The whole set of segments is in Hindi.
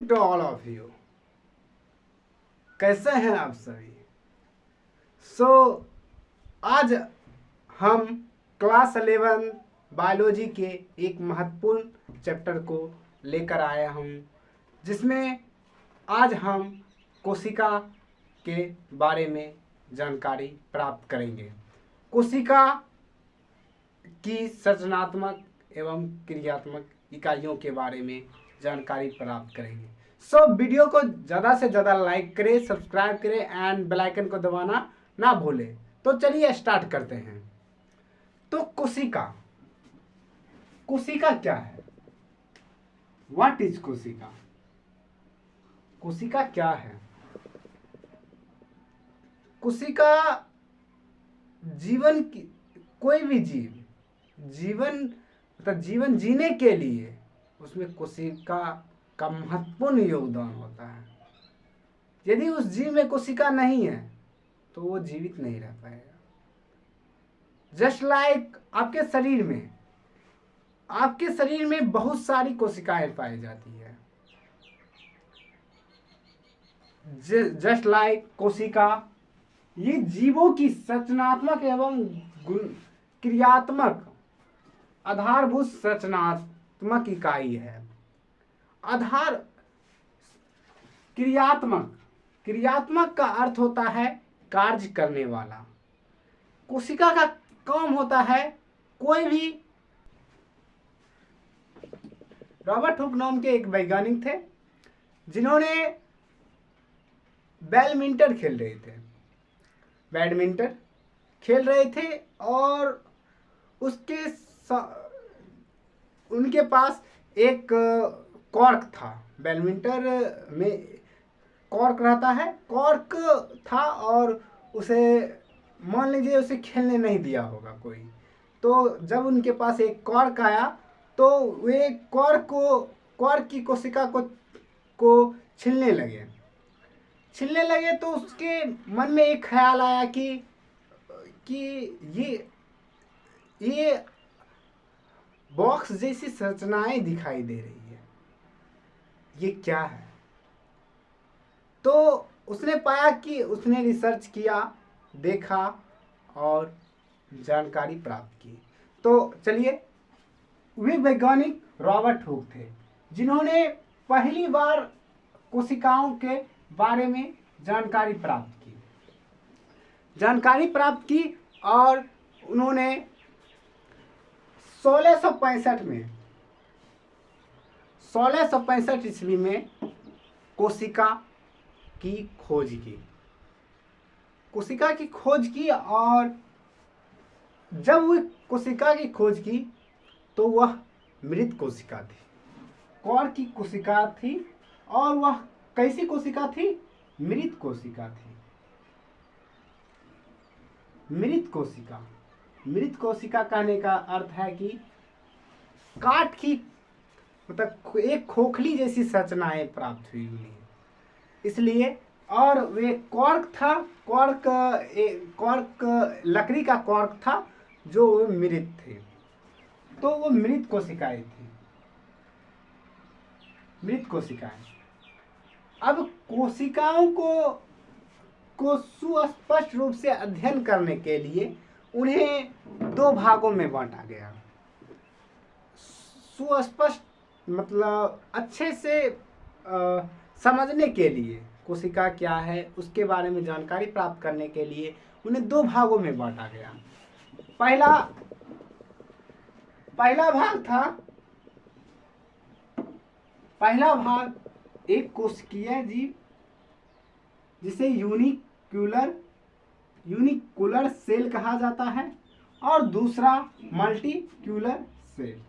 टू ऑल ऑफ यू, कैसे हैं आप सभी। आज हम क्लास 11 बायोलॉजी के एक महत्वपूर्ण चैप्टर को लेकर आए हम, जिसमें आज हम कोशिका के बारे में जानकारी प्राप्त करेंगे। कोशिका की संरचनात्मक एवं क्रियात्मक इकाइयों के बारे में जानकारी प्राप्त करेंगे। वीडियो को ज़्यादा से ज़्यादा लाइक करें, सब्सक्राइब करें एंड बेल आइकन को दबाना ना भूलें। तो चलिए स्टार्ट करते हैं। तो कोशिका क्या है? व्हाट इज कोशिका? कोशिका क्या है? कोशिका जीवन की, कोई भी जीवन जीवन जीने के लिए उसमें कोशिका का महत्वपूर्ण योगदान होता है। यदि उस जीव में कोशिका नहीं है तो वो जीवित नहीं रह पाएगा। जस्ट लाइक आपके शरीर में बहुत सारी कोशिकाएं पाई जाती है। जस्ट लाइक कोशिका ये जीवों की संरचनात्मक एवं क्रियात्मक आधारभूत संरचनात्मक इकाई है। क्रियात्मक का अर्थ होता है कार्य करने वाला। कोशिका का काम होता है कोई भी। रॉबर्ट हुक नाम के एक वैज्ञानिक थे जिन्होंने बैडमिंटन खेल रहे थे और उनके पास एक कॉर्क था। बैडमिंटन में कॉर्क रहता है, कॉर्क था और उसे मान लीजिए उसे खेलने नहीं दिया होगा कोई। तो जब उनके पास एक कॉर्क आया तो वे कॉर्क की कोशिका को छीलने लगे तो उसके मन में एक ख्याल आया कि ये बॉक्स जैसी संरचनाएं दिखाई दे रही है, ये क्या है? तो उसने पाया कि उसने रिसर्च किया, देखा और जानकारी प्राप्त की। तो चलिए, वे वैज्ञानिक रॉबर्ट हुक थे जिन्होंने पहली बार कोशिकाओं के बारे में जानकारी प्राप्त की और उन्होंने 1665 ईस्वी में कोशिका की खोज की और जब वो कोशिका की खोज की तो वह मृत कोशिका थी। कॉर्क की कोशिका थी और वह कैसी कोशिका थी? मृत कोशिका कहने का अर्थ है कि काट की मतलब एक खोखली जैसी संरचनाएं प्राप्त हुई उन्हें, इसलिए। और वे कॉर्क लकड़ी का कॉर्क था जो मृत थे। तो वो मृत कोशिकाएं। अब कोशिकाओं को सुस्पष्ट रूप से अध्ययन करने के लिए उन्हें दो भागों में बांटा गया। सुस्पष्ट मतलब अच्छे से समझने के लिए कोशिका क्या है उसके बारे में जानकारी प्राप्त करने के लिए उन्हें दो भागों में बांटा गया। पहला भाग एक कोशिकीय जीव जिसे यूनिकुलर सेल कहा जाता है और दूसरा मल्टीक्यूलर सेल।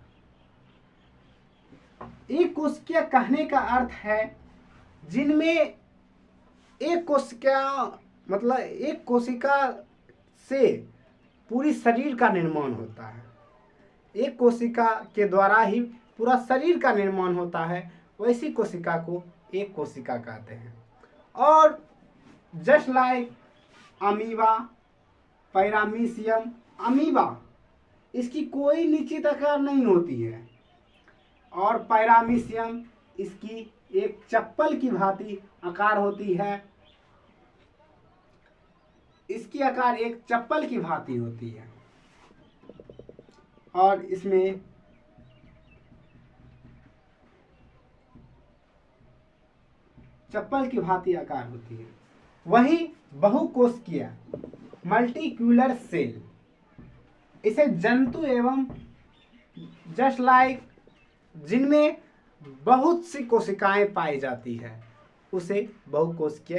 एक कोशिकीय कहने का अर्थ है जिनमें एक कोशिका से पूरी शरीर का निर्माण होता है। एक कोशिका के द्वारा ही पूरा शरीर का निर्माण होता है, वैसी कोशिका को एक कोशिका कहते हैं। और just like amoeba, paramecium, amoeba इसकी कोई निश्चित आकार नहीं होती है और पैरामीशियम इसकी एक चप्पल की भांति आकार होती है। इसकी आकार एक चप्पल की भांति होती है और इसमें चप्पल की भांति आकार होती है। वहीं बहुकोशिकीय मल्टीक्यूलर सेल, इसे जंतु एवं जस्ट लाइक जिनमें बहुत सी कोशिकाएं पाई जाती है उसे बहुकोशिका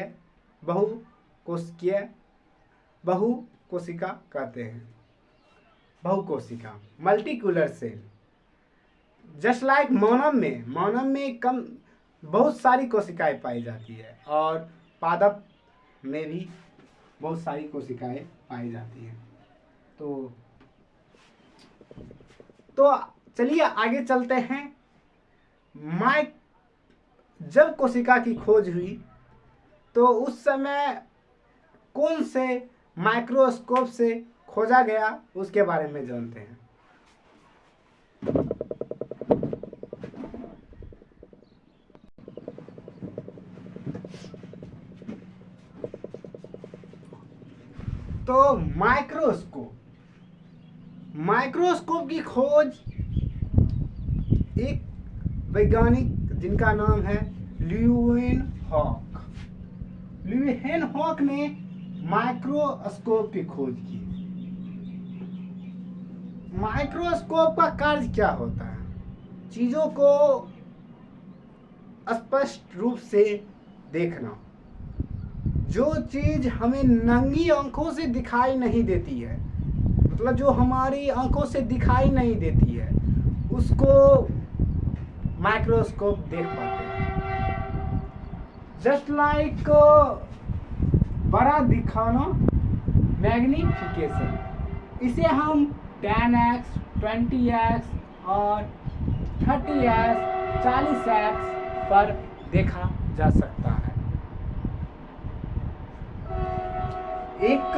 कहते हैं। बहुकोशिका मल्टीक्यूलर सेल। जस्ट लाइक मौनम में कम बहुत सारी कोशिकाएं पाई जाती है और पादप में भी बहुत सारी कोशिकाएं पाई जाती हैं। तो चलिए आगे चलते हैं। जब कोशिका की खोज हुई तो उस समय कौन से माइक्रोस्कोप से खोजा गया उसके बारे में जानते हैं। तो माइक्रोस्कोप की खोज एक वैज्ञानिक जिनका नाम है ल्यूवेनहॉक ने माइक्रोस्कोप की खोज की। माइक्रोस्कोप का कार्य क्या होता है? चीजों को स्पष्ट रूप से देखना। जो चीज हमें नंगी आंखों से दिखाई नहीं देती है, मतलब जो हमारी आंखों से दिखाई नहीं देती है, उसको माइक्रोस्कोप देख पाते हैं। जस्ट लाइक बड़ा दिखाना, मैग्निफिकेशन, इसे हम 10x, 20x और 30x, 40x पर देखा जा सकता है। एक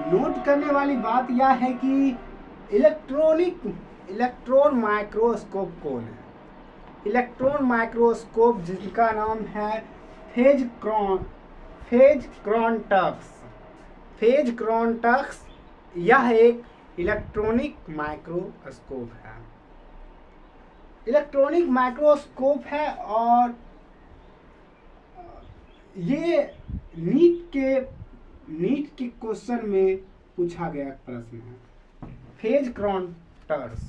नोट करने वाली बात यह है कि इलेक्ट्रॉन माइक्रोस्कोप कौन है? इलेक्ट्रॉन माइक्रोस्कोप जिसका नाम है फेज क्रोन्टक्स, यह एक इलेक्ट्रॉनिक माइक्रोस्कोप है। इलेक्ट्रॉनिक माइक्रोस्कोप है और ये नीट के क्वेश्चन में पूछा गया प्रश्न है। फेज क्रोन्टक्स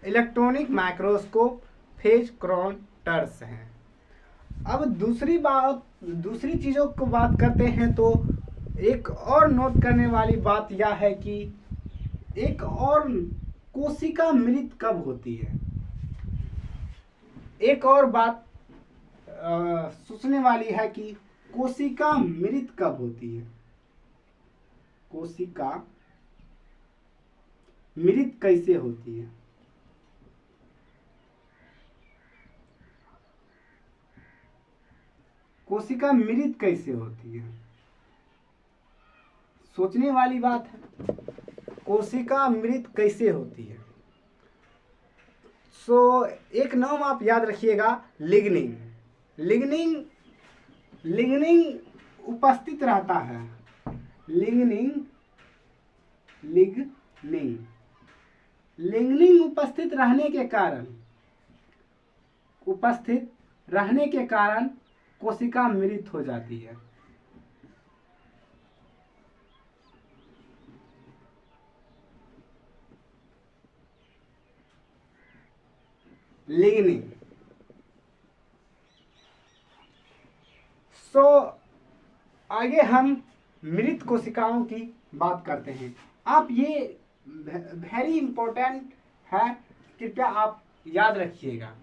इलेक्ट्रॉनिक माइक्रोस्कोप फेज क्रोन्टक्स है। अब दूसरी चीजों को बात करते हैं तो एक और नोट करने वाली बात यह है कि एक और कोशिका मृत कब होती है। एक और बात सोचने वाली है कि कोशिका मृत कब होती है। कोशिका मृत कैसे होती है? कोशिका मृत कैसे होती है? सोचने वाली बात है। कोशिका मृत कैसे होती है? एक नाम आप याद रखिएगा, लिग्निन उपस्थित रहता है। लिग्निन उपस्थित रहने के कारण कोशिका मृत हो जाती है। लिग्निन। आगे हम मृत कोशिकाओं की बात करते हैं। आप ये वेरी इंपॉर्टेंट है, कृपया आप याद रखिएगा।